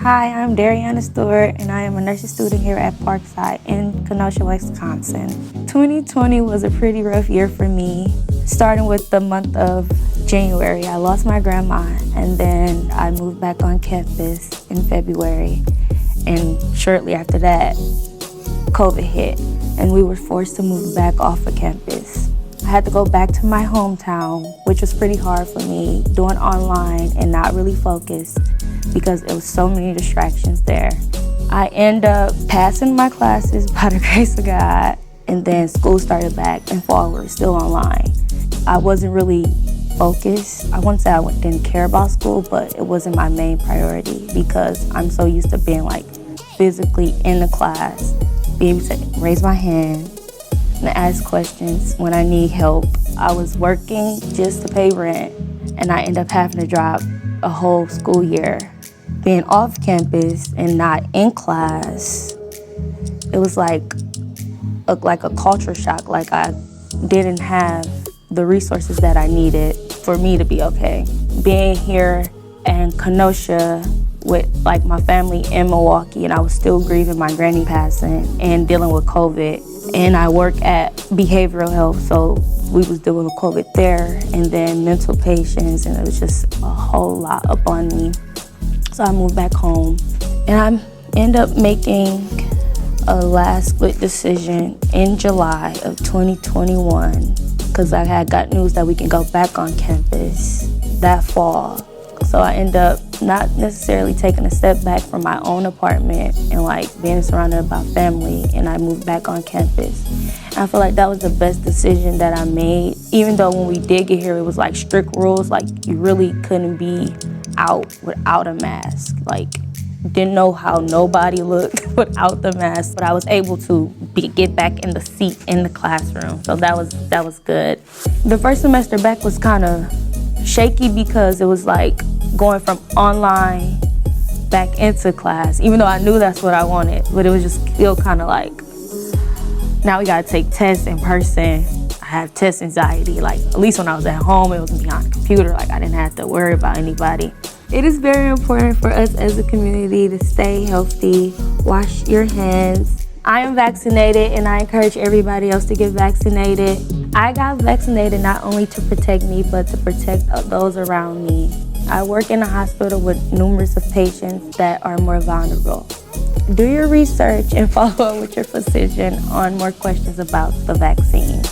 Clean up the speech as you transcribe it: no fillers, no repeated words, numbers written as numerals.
Hi, I'm Dariana Stewart, and I am a nursing student here at Parkside in Kenosha, Wisconsin. 2020 was a pretty rough year for me, starting with the month of January. I lost my grandma, and then I moved back on campus in February. And shortly after that, COVID hit, and we were forced to move back off of campus. I had to go back to my hometown, which was pretty hard for me, doing online and not really focused because it was so many distractions there. I ended up passing my classes by the grace of God, and then school started back and fall, we were still online. I wasn't really focused. I wouldn't say I didn't care about school, but it wasn't my main priority because I'm so used to being physically in the class, being able to raise my hand and ask questions when I need help. I was working just to pay rent, and I ended up having to drop a whole school year. Being off campus and not in class, it was like a culture shock. I didn't have the resources that I needed for me to be okay. Being here in Kenosha with my family in Milwaukee, and I was still grieving my granny passing and dealing with COVID. And I work at behavioral health, so we was dealing with COVID there, and then mental patients, and it was just a whole lot up on me. So I moved back home, and I ended up making a last split decision in July of 2021, because I had got news that we can go back on campus that fall. So I ended up not necessarily taking a step back from my own apartment and being surrounded by family, and I moved back on campus. And I feel like that was the best decision that I made, even though when we did get here, it was strict rules, you really couldn't be out without a mask. Didn't know how nobody looked without the mask, but I was able to get back in the seat in the classroom, so that was good. The first semester back was kind of shaky because it was going from online back into class, even though I knew that's what I wanted, but it was just still kind of now we gotta take tests in person. I have test anxiety. At least when I was at home, it was behind the computer. I didn't have to worry about anybody. It is very important for us as a community to stay healthy, wash your hands. I am vaccinated, and I encourage everybody else to get vaccinated. I got vaccinated not only to protect me, but to protect those around me. I work in a hospital with numerous of patients that are more vulnerable. Do your research and follow up with your physician on more questions about the vaccine.